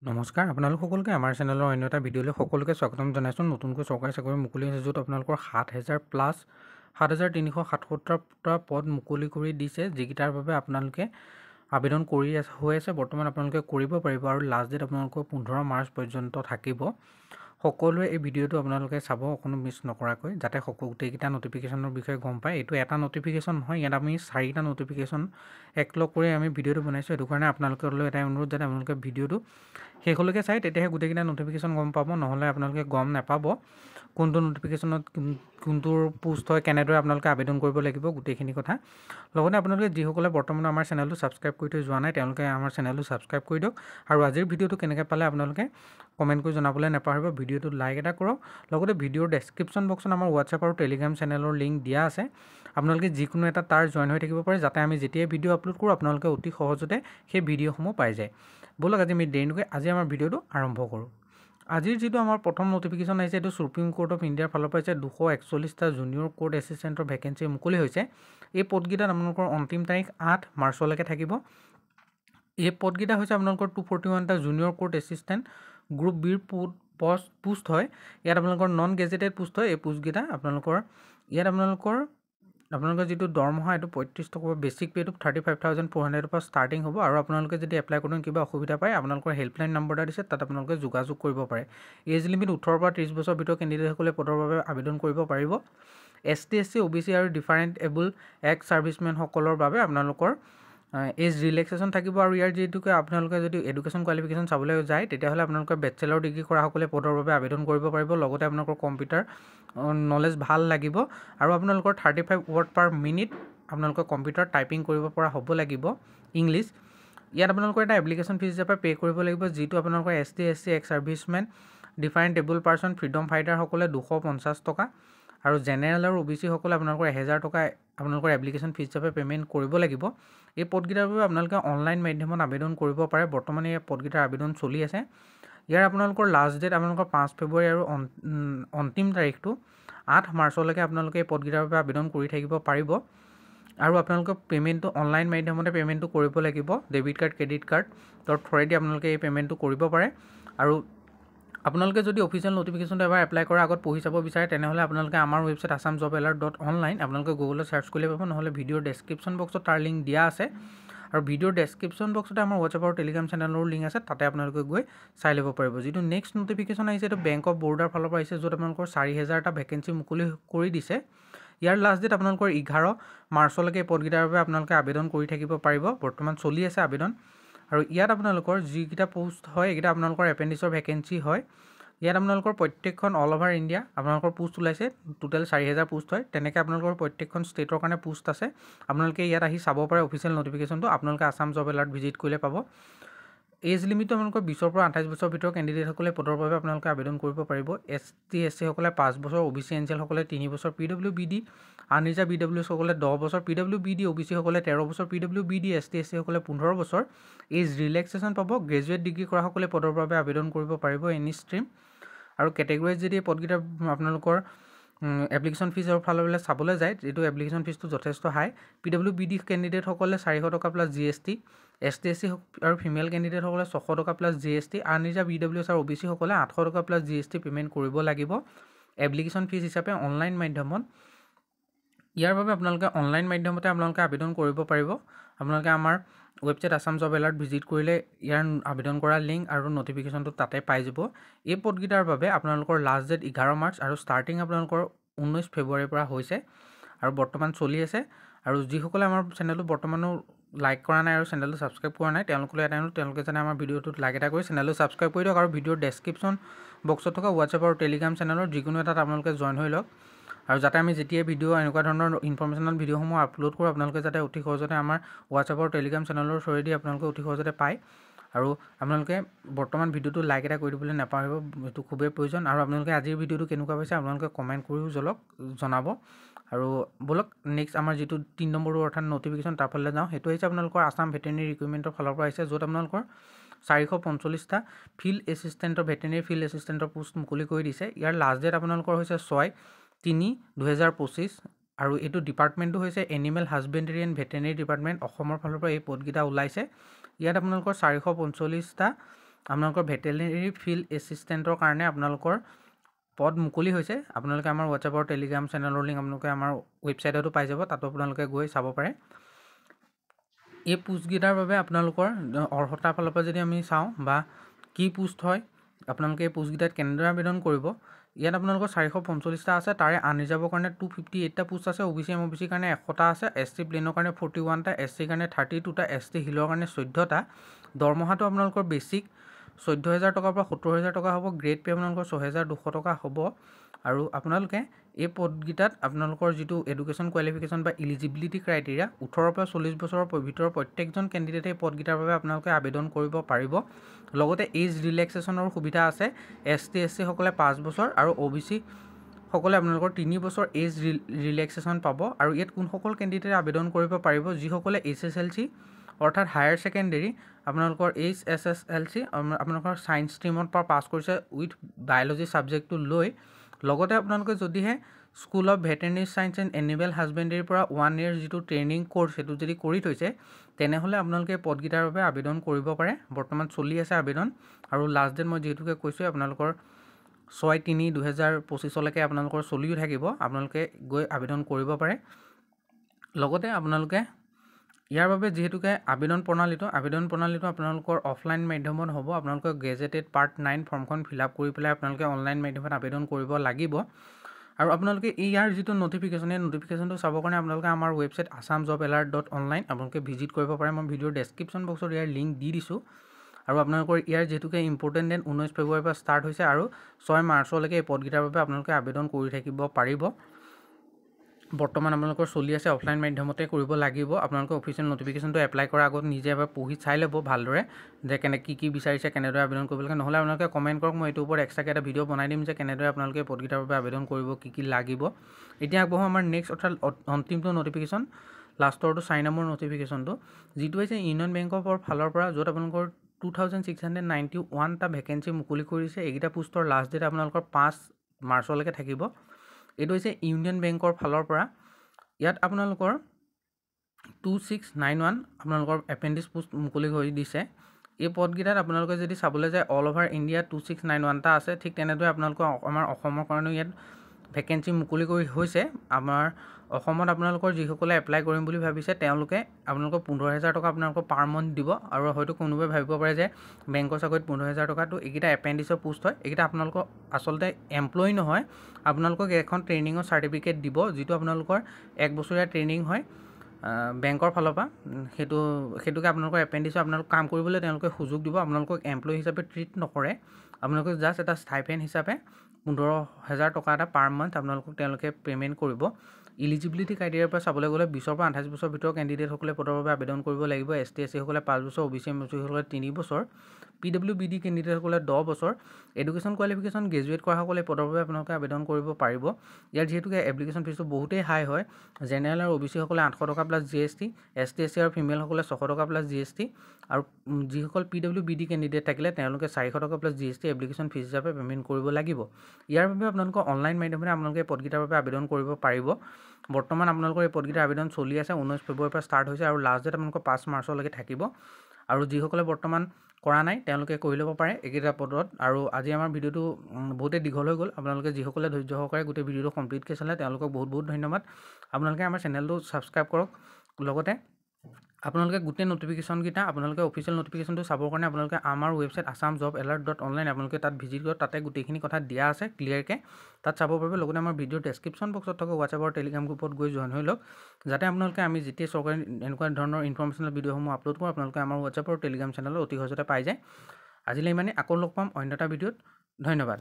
নমস্কাৰ আপোনালোক সকলোকে আমাৰ চেনেলৰ অন্য এটা ভিডিঅ'লৈ সকলোকে স্বাগতম জনাইছোঁ। নতুনকৈ চৰকাৰী চাকৰি মুকলি হৈছে, য'ত আপোনালোকৰ 7,000 প্লাছ 7,377টা পদ মুকলি কৰি দিছে, যিকেইটাৰ বাবে আপোনালোকে আবেদন হৈ আছে। বৰ্তমান আপোনালোকে কৰিব পাৰিব আৰু লাষ্ট ডেট আপোনালোকৰ 15 মাৰ্চ পৰ্যন্ত থাকিব। সকলোৱে এই ভিডিঅ'টো আপোনালোকে চাব অকণো মিছ নকৰাকৈ, যাতে গোটেইকেইটা নটিফিকেশ্যনৰ বিষয়ে গম পায়। এইটো এটা নটিফিকেশ্যন নহয়, ইয়াত আমি 4টা নটিফিকেশ্যন একলগ কৰি আমি ভিডিঅ'টো বনাইছোঁ। সেইটো কাৰণে আপোনালোকলৈ এটাই অনুৰোধ, যাতে আপোনালোকে ভিডিঅ'টো শেষলৈকে চাই, তেতিয়াহে গোটেইকেইটা নটিফিকেশ্যন গম পাব। নহ'লে আপোনালোকে গম নাপাব কোনটো নটিফিকেশ্যনত কোনটোৰ পোষ্ট হয়, কেনেদৰে আপোনালোকে আবেদন কৰিব লাগিব, গোটেইখিনি কথা। লগতে আপোনালোকে যিসকলে বৰ্তমান আমাৰ চেনেলটো ছাবস্ক্ৰাইব কৰি থৈ যোৱা নাই, তেওঁলোকে আমাৰ চেনেলটো ছাবস্ক্ৰাইব কৰি দিয়ক। আৰু আজিৰ ভিডিঅ'টো কেনেকৈ পালে আপোনালোকে কমেণ্ট কৰি জনাবলৈ নাপাহৰিব। ভিডিঅ'টো লাইক এটা কৰক। লগতে ভিডিঅ'ৰ ডেছক্ৰিপশ্যন বক্সত আমাৰ হোৱাটছআপ আৰু টেলিগ্ৰাম চেনেলৰ লিংক দিয়া আছে। আপোনালোকে যিকোনো এটা তাৰ জইন হৈ থাকিব পাৰে, যাতে আমি যেতিয়াই ভিডিঅ' আপলোড কৰোঁ আপোনালোকে অতি সহজতে সেই ভিডিঅ'সমূহ পাই যায়। ব'লক আজি আমি দেৰি নকৰি আজি আমাৰ ভিডিঅ'টো আৰম্ভ কৰোঁ। আজিৰ যিটো আমাৰ প্ৰথম নটিফিকেশ্যন আহিছে, এইটো সুপ্ৰিম কোৰ্ট অফ ইণ্ডিয়াৰ ফালৰ পৰা আহিছে। 241টা জুনিয়ৰ কোৰ্ট এছিষ্টেণ্টৰ ভেকেঞ্চি মুকলি হৈছে। এই পদকেইটাত আপোনালোকৰ অন্তিম তাৰিখ 8 মাৰ্চলৈকে থাকিব। এই পদকেইটা হৈছে আপোনালোকৰ 241টা জুনিয়ৰ কোৰ্ট এছিষ্টেণ্ট গ্ৰুপ বিৰ পোষ্ট হয়। ইয়াত আপোনালোকৰ নন গেজেটেড পোষ্ট হয়। এই পোষ্টকেইটা ইয়াত আপোনালোকৰ যিটো দৰমহা, এইটো 35 টকা, বেছিক পে'টো 35,400 পৰা ষ্টাৰ্টিং হ'ব। আৰু আপোনালোকে যদি এপ্লাই কৰোঁতে কিবা অসুবিধা পায়, আপোনালোকৰ হেল্পলাইন নম্বৰ এটা দিছে, তাত আপোনালোকে যোগাযোগ কৰিব পাৰে। এজ লিমিট 18 পৰা 30 বছৰ ভিতৰত কেণ্ডিডেটসকলে পদৰ বাবে আবেদন কৰিব পাৰিব। ST, SC, OBC আৰু ডিফাৰেণ্ট এবল এক্স ছাৰ্ভিচমেনসকলৰ বাবে আপোনালোকৰ এজ ৰিলেক্সেশ্যন থাকিব। আৰু ইয়াৰ যিটোকে আপোনালোকে যদি এডুকেশ্যন কোৱালিফিকেশ্যন চাবলৈ যায়, তেতিয়াহ'লে আপোনালোকে বেচেলৰ ডিগ্ৰী কৰাসকলে পদৰ বাবে আবেদন কৰিব পাৰিব। লগতে আপোনালোকৰ কম্পিউটাৰ নলেজ ভাল লাগিব আৰু আপোনালোকৰ 35 ৱৰ্ড পাৰ মিনিট আপোনালোকৰ কম্পিউটাৰ টাইপিং কৰিব পৰা হ'ব লাগিব, ইংলিছ। ইয়াত আপোনালোকৰ এটা এপ্লিকেশ্যন ফিজ হিচাপে পে' কৰিব লাগিব, যিটো আপোনালোকৰ ST, SC, ex servicemen, different able person, freedom ফাইটাৰসকলে 250 টকা আৰু জেনেৰেল আৰু OBC সকলে আপোনালোকৰ 1000 টকা আপোনালোকৰ এপ্লিকেশ্যন ফিজ হিচাপে পে'মেণ্ট কৰিব লাগিব। এই পদকেইটাৰ বাবে আপোনালোকে অনলাইন মাধ্যমত আবেদন কৰিব পাৰে। বৰ্তমানে এই পদকেইটাৰ আবেদন চলি আছে। ইয়াৰ আপোনালোকৰ লাষ্ট ডেট আপোনালোকৰ 5 ফেব্ৰুৱাৰী আৰু অন্তিম তাৰিখটো 8 মাৰ্চলৈকে আপোনালোকে এই পদকেইটাৰ বাবে আবেদন কৰি থাকিব পাৰিব। আৰু আপোনালোকে পে'মেণ্টটো অনলাইন মাধ্যমতে পে'মেণ্টটো কৰিব লাগিব। ডেবিট কাৰ্ড, ক্ৰেডিট কাৰ্ডৰ থ্ৰুৱেদি আপোনালোকে এই পে'মেণ্টটো কৰিব পাৰে। আৰু আপোনালোকে যদি অফিচিয়েল নটিফিকেশ্যনটো এবাৰ এপ্লাই কৰাৰ আগত পঢ়ি চাব বিচাৰে, তেনেহ'লে আপোনালোকে আমাৰ ৱেবছাইট assamjobalert.online আপোনালোকে গুগলত চাৰ্চ কৰিলে পাব, নহ'লে ভিডিঅ'ৰ ডেছক্ৰিপশ্যন বক্সত তাৰ লিংক দিয়া আছে। আৰু ভিডিঅ'ৰ ডেছক্ৰিপশ্যন বক্সতে আমাৰ হোৱাটছআপ আৰু টেলিগ্ৰাম চেনেলৰ লিংক আছে, তাতে আপোনালোকে গৈ চাই ল'ব পাৰিব। যিটো নেক্সট নটিফিকেশ্যন আহিছে, এইটো বেংক অফ বৰোদাৰ ফালৰ পৰা আহিছে, য'ত আপোনালোকৰ 4,000টা ভেকেঞ্চি মুকলি কৰি দিছে। ইয়াৰ লাষ্ট ডেট আপোনালোকৰ 11 মাৰ্চলৈকে এই পদকেইটাৰ বাবে আপোনালোকে আবেদন কৰি থাকিব পাৰিব। বৰ্তমান চলি আছে আবেদন। আৰু ইয়াত আপোনালোকৰ যিকেইটা পোষ্ট হয়, এইকেইটা আপোনালোকৰ এপেণ্ডিক্সৰ ভেকেঞ্চি হয়। ইয়াত আপোনালোকৰ প্ৰত্যেকখন অল অভাৰ ইণ্ডিয়া আপোনালোকৰ পোষ্ট ওলাইছে। টোটেল 4,000 পোষ্ট হয়। তেনেকৈ আপোনালোকৰ প্ৰত্যেকখন ষ্টেটৰ কাৰণে পোষ্ট আছে। আপোনালোকে ইয়াত আহি চাব পাৰে অফিচিয়েল নটিফিকেশ্যনটো। আপোনালোকে আছাম জব এলাৰ্ট ভিজিট কৰিলে পাব। এজ লিমিটটো আপোনালোকৰ 20 পৰা 28 বছৰ ভিতৰত কেণ্ডিডেটসকলে পদৰ বাবে আপোনালোকে আবেদন কৰিব পাৰিব। ST, SC সকলে 5 বছৰ, OBC NCL সকলে 3 বছৰ, PWBD আনৰিজাৰ্ভ BWS সকলে 10 বছৰ, PWBD OBC সকলে 13 বছৰ, PWBD ST, SC সকলে 15 বছৰ। এজ ৰিলেক্সেশ্যন পাব। গ্ৰেজুৱেট ডিগ্ৰী কৰাসকলে পদৰ বাবে আবেদন কৰিব পাৰিব, এনি ষ্ট্ৰীম। আৰু কেটেগৰাইজ যদি পদকেইটা আপোনালোকৰ এপ্লিকেশ্যন ফিজৰ ফাললৈ চাবলৈ যায়, যিটো এপ্লিকেশ্যন ফিজটো যথেষ্ট হাই। PWBD কেণ্ডিডেটসকলে 400 টকা প্লাছ GST, ST, SC আৰু ফিমেল কেণ্ডিডেটসকলে 600 টকা প্লাছ GST, আনৰিজাৰ্ভ BWS আৰু OBC সকলে 800 টকা প্লাছ GST পে'মেণ্ট কৰিব লাগিব এপ্লিকেশ্যন ফিজ হিচাপে অনলাইন মাধ্যমত। ইয়াৰ বাবে আপোনালোকে অনলাইন মাধ্যমতে আপোনালোকে আবেদন কৰিব পাৰিব। আপোনালোকে আমাৰ website Assam job alert visit কৰিলে ইয়াৰ আবেদন কৰা লিংক আৰু নটিফিকেশ্যনটো তাতে পাই যাব। এই পদকেইটাৰ বাবে আপোনালোকৰ লাষ্ট ডেট 11 মাৰ্চ আৰু ষ্টাৰ্টিং আপোনালোকৰ 19 ফেব্ৰুৱাৰীৰ পৰা হৈছে আৰু বৰ্তমান চলি আছে। আৰু যিসকলে আমাৰ চেনেলটো বৰ্তমানো লাইক কৰা নাই আৰু চেনেলটো ছাবস্ক্ৰাইব কৰা নাই, তেওঁলোকে যাতে আমাৰ ভিডিঅ'টোত লাইক এটা কৰি চেনেলটো ছাবস্ক্ৰাইব কৰি দিয়ক। আৰু ভিডিঅ'ৰ ডেছক্ৰিপশ্যন বক্সত থকা হোৱাটছআপ আৰু টেলিগ্ৰাম চেনেলৰ যিকোনো এটাত আপোনালোকে জইন হৈ লওক। আৰু যাতে আমি যেতিয়াই এনেকুৱা ধৰণৰ ইনফৰ্মেশ্যনেল ভিডিঅ'সমূহ আপলোড কৰোঁ, আপোনালোকে যাতে অতি সহজতে আমাৰ হোৱাটছআপ আৰু টেলিগ্ৰাম চেনেলৰ থ্ৰুৱেদি আপোনালোকে অতি সহজতে পায়। আৰু আপোনালোকে বৰ্তমান ভিডিঅ'টো লাইক এটা কৰি দিবলৈ নাপাহৰিব, এইটো খুবেই প্ৰয়োজন। আৰু আপোনালোকে আজিৰ ভিডিঅ'টো কেনেকুৱা পাইছে আপোনালোকে কমেণ্ট কৰিও জনাব। আৰু ব'লক নেক্সট আমাৰ যিটো 3 নম্বৰৰ অৰ্থাৎ নটিফিকেশ্যন তাৰ ফালে যাওঁ। সেইটো হৈছে আপোনালোকৰ আছাম ভেটেৰিনেৰী ৰিক্ৰুইটমেণ্টৰ ফালৰ পৰা আহিছে, য'ত আপোনালোকৰ 445টা ফিল্ড এছিষ্টেণ্টৰ ভেটেৰিনেৰী ফিল্ড এছিষ্টেণ্টৰ পোষ্ট মুকলি কৰি দিছে। ইয়াৰ লাষ্ট ডেট আপোনালোকৰ হৈছে 6/3/2025 আৰু এইটো ডিপাৰ্টমেণ্টটো হৈছে animal husbandry and veterinary department, অসমৰ ফালৰ পৰা এই পদকেইটা ওলাইছে। ইয়াত আপোনালোকৰ 445টা আপোনালোকৰ ভেটেৰিনেৰী ফিল্ড এছিষ্টেণ্টৰ কাৰণে আপোনালোকৰ পদ মুকলি হৈছে। আপোনালোকে আমাৰ হোৱাটছআপ আৰু টেলিগ্ৰাম চেনেলৰ লিংক আপোনালোকে আমাৰ ৱেবছাইটতো পাই যাব, তাতো আপোনালোকে গৈ চাব পাৰে। এই পোষ্টকেইটাৰ বাবে আপোনালোকৰ অৰ্হতাৰ ফালৰ পৰা যদি আমি চাওঁ বা কি পোষ্ট হয়, আপোনালোকে এই পোষ্টকেইটাত কেনেদৰে আবেদন কৰিব, ইয়াত আপোনালোকৰ 445টা আছে। তাৰে আনৰিজাৰ্ভৰ কাৰণে 258টা পোষ্ট আছে, OBC MOBC কাৰণে 100টা আছে, SC প্লেনৰ কাৰণে 41টা, SC কাৰণে 32টা, ST হিলৰ কাৰণে 14টা। দৰমহাটো আপোনালোকৰ বেছিক 14,000 টকাৰ পৰা 70,000 টকা হ'ব। গ্ৰেড পে আপোনালোকৰ 6,200 টকা হ'ব। আৰু আপোনালোকে এই পদকেইটাত আপোনালোকৰ যিটো এডুকেশ্যন কোৱালিফিকেশ্যন বা ইলিজিবিলিটি ক্ৰাইটেৰিয়া 18 পৰা 40 বছৰৰ ভিতৰৰ প্ৰত্যেকজন কেণ্ডিডেটে এই পদকেইটাৰ বাবে আপোনালোকে আবেদন কৰিব পাৰিব। লগতে এজ ৰিলেক্সেশ্যনৰ সুবিধা আছে। ST SC সকলে 5 বছৰ আৰু OBC সকলে আপোনালোকৰ 3 বছৰ এজ ৰিলেক্সেশ্যন পাব। আৰু ইয়াত কোনসকল কেণ্ডিডেটে আবেদন কৰিব পাৰিব, যিসকলে SSLC অৰ্থাৎ হায়াৰ ছেকেণ্ডেৰী আপোনালোকৰ HSSLC আপোনালোকৰ ছায়েন্স ষ্ট্ৰীমত পৰা পাছ কৰিছে উইথ বায়'লজি ছাবজেক্টটো লৈ। লগতে আপোনালোকে যদিহে school of veterinary science and animal হাজবেণ্ডেৰীৰ পৰা 1 year যিটো ট্ৰেইনিং ক'ৰ্চ সেইটো যদি কৰি থৈছে, তেনেহ'লে আপোনালোকে পদকেইটাৰ বাবে আবেদন কৰিব পাৰে। বৰ্তমান চলি আছে আবেদন, আৰু লাষ্ট ডেট মই যিহেতুকে কৈছোঁ আপোনালোকৰ 6/3/2025লৈকে আপোনালোকৰ চলিও থাকিব। আপোনালোকে গৈ আবেদন কৰিব পাৰে। লগতে আপোনালোকে ইয়াৰ বাবে যিহেতুকে আবেদন প্ৰণালীটো আপোনালোকৰ অফলাইন মাধ্যমত হ'ব। আপোনালোকে গেজেটেড পাৰ্ট 9 ফৰ্মখন ফিল আপ কৰি পেলাই আপোনালোকে অনলাইন মাধ্যমত আবেদন কৰিব লাগিব। আৰু আপোনালোকে ইয়াৰ যিটো ন'টিফিকেশ্যন, এই ন'টিফিকেশ্যনটো চাবৰ কাৰণে আপোনালোকে আমাৰ ৱেবছাইট assamjobalert.online আপোনালোকে ভিজিট কৰিব পাৰে। মই ভিডিঅ'ৰ ডেছক্ৰিপশ্যন বক্সত ইয়াৰ লিংক দি দিছোঁ। আৰু আপোনালোকৰ ইয়াৰ যিহেতুকে ইম্পৰ্টেণ্ট ডেট 19 ফেব্ৰুৱাৰীৰ পৰা ষ্টাৰ্ট হৈছে আৰু 6 মাৰ্চলৈকে এই পদকেইটাৰ বাবে আপোনালোকে আবেদন কৰি থাকিব পাৰিব। বৰ্তমান আপোনালোকৰ চলি আছে, অফলাইন মাধ্যমতে কৰিব লাগিব। আপোনালোকে অফিচিয়েল ন'টিফিকেশ্যনটো এপ্লাই কৰাৰ আগত নিজে এবাৰ পঢ়ি চাই ল'ব ভালদৰে যে কি বিচাৰিছে, কেনেদৰে আবেদন কৰিব লাগে। নহ'লে আপোনালোকে কমেণ্ট কৰক, মই এইটোৰ ওপৰত এক্সট্ৰাকৈ এটা ভিডিঅ' বনাই দিম যে কেনেদৰে আপোনালোকে পদকেইটাৰ বাবে আবেদন কৰিব, কি লাগিব। এতিয়া আগবঢ়ো আমাৰ নেক্সট অৰ্থাৎ অন্তিমটো ন'টিফিকেশ্যন, লাষ্টৰটো 4 নম্বৰ ন'টিফিকেশ্যনটো, যিটো হৈছে ইউনিয়ন বেংকৰ ফালৰ পৰা, য'ত আপোনালোকৰ 2691টা ভেকেঞ্চি মুকলি কৰিছে। এইকেইটা পোষ্টৰ লাষ্ট ডেট আপোনালোকৰ 5 মাৰ্চলৈকে থাকিব। এইটো হৈছে ইউনিয়ন বেংকৰ ফালৰ পৰা। ইয়াত আপোনালোকৰ 2691 আপোনালোকৰ এপেণ্ডিছ পোষ্ট মুকলি কৰি দিছে। এই পদকেইটাত আপোনালোকে যদি চাবলৈ যায় অল অভাৰ ইণ্ডিয়া 2691টা আছে। ঠিক তেনেদৰে আপোনালোকৰ আমাৰ অসমৰ কাৰণেও ইয়াত ভেকেঞ্চি মুকলি কৰি হৈছে। আমাৰ অসমত আপোনালোকৰ যিসকলে এপ্লাই কৰিম বুলি ভাবিছে তেওঁলোকে আপোনালোকৰ 15,000 টকা আপোনালোকৰ পাৰ মান্থ দিব। আৰু হয়তো কোনোবাই ভাবিব পাৰে যে বেংকৰ চাকৰিত 15,000 টকাটো এইকেইটা এপেণ্ডিছৰ পোষ্ট হয়। এইকেইটা আপোনালোকৰ আচলতে এমপ্লয়ী নহয়, আপোনালোকক এখন ট্ৰেইনিঙৰ চাৰ্টিফিকেট দিব, যিটো আপোনালোকৰ 1 বছৰীয়া ট্ৰেইনিং হয় বেংকৰ ফালৰ পৰা। সেইটোকে আপোনালোকৰ এপেণ্ডিছৰ আপোনালোক কাম কৰিবলৈ তেওঁলোকে সুযোগ দিব। আপোনালোকক এমপ্লয়ী হিচাপে ট্ৰিট নকৰে, আপোনালোকক জাষ্ট এটা ষ্টাইপেণ্ড হিচাপে 15,000 টকা এটা পাৰ মান্থ আপোনালোকক তেওঁলোকে পে'মেণ্ট কৰিব। ইলিজিবিলিটি ক্ৰাইটেৰিয়াৰ পৰা চাবলৈ গ'লে 20 পৰা 28 বছৰ ভিতৰৰ কেণ্ডিডেটসকলে পদৰ বাবে আবেদন কৰিব লাগিব। ST SC সকলে 5 বছৰ, OBC MOBC সকলে 3 বছৰ, PWBD কেণ্ডিডেটসকলে 10 বছৰ, এডুকেশ্যন কোৱালিফিকেশ্যন গ্ৰেজুৱেট কৰাসকলে পদৰ বাবে আপোনালোকে আবেদন কৰিব পাৰিব। ইয়াৰ যিহেতুকে এপ্লিকেশ্যন ফিজটো বহুতেই হাই হয়। জেনেৰেল আৰু OBC সকলে 800 টকা প্লাছ GST, ST SC আৰু ফিমেলসকলে 600 টকা প্লাছ GST, আৰু যিসকল PWBD কেণ্ডিডেট থাকিলে তেওঁলোকে 400 টকা প্লাছ GST এপ্লিকেশ্যন ফিজ হিচাপে পে'মেণ্ট কৰিব লাগিব। ইয়াৰ বাবে আপোনালোকৰ অনলাইন মাধ্যমেৰে আপোনালোকে পদকেইটাৰ বাবে আবেদন কৰিব পাৰিব। বৰ্তমান আপোনালোকৰ এই পদকেইটাৰ আবেদন চলি আছে, 19 ফেব্ৰুৱাৰীৰ পৰা ষ্টাৰ্ট হৈছে আৰু লাষ্ট ডেট আপোনালোকৰ 5 মাৰ্চলৈকে থাকিব। আৰু যিসকলে বৰ্তমান কৰা নাই তেওঁলোকে কৰি ল'ব পাৰে এইকেইটা পদত। আৰু আজি আমাৰ ভিডিঅ'টো বহুতেই দীঘল হৈ গ'ল। আপোনালোকে যিসকলে ধৈৰ্য সহকাৰে গোটেই ভিডিঅ'টো কমপ্লিটকৈ চালে তেওঁলোকক বহুত ধন্যবাদ। আপোনালোকে আমাৰ চেনেলটো ছাবস্ক্ৰাইব কৰক। লগতে আপোনালোকে গোটেই ন'টিফিকেশ্যনকেইটা আপোনালোকে অফিচিয়েল ন'টিফিকেশ্যনটো চাবৰ কাৰণে আপোনালোকে আমাৰ ৱেবছাইট assamjobalert.online আপোনালোকে তাত ভিজিট কৰক। তাতে গোটেইখিনি কথা দিয়া আছে ক্লিয়াৰকৈ, তাত চাব পাৰিব। লগতে আমাৰ ভিডিঅ'ৰ ডেছক্ৰিপশ্যন বক্সত থকা হোৱাটছআপ আৰু টেলিগ্ৰাম গ্ৰুপত গৈ জইন হৈ লওক, যাতে আপোনালোকে আমি যেতিয়া চৰকাৰী এনেকুৱা ধৰণৰ ইনফৰ্মেশ্যনেল ভিডিঅ'সমূহ আপলোড কৰোঁ আপোনালোকে আমাৰ হোৱাটছআপ আৰু টেলিগ্ৰাম চেনেলত অতি সহজতে পাই যায়। আজিলৈ ইমানেই, আকৌ লগ পাম অন্য এটা ভিডিঅ'ত। ধন্যবাদ।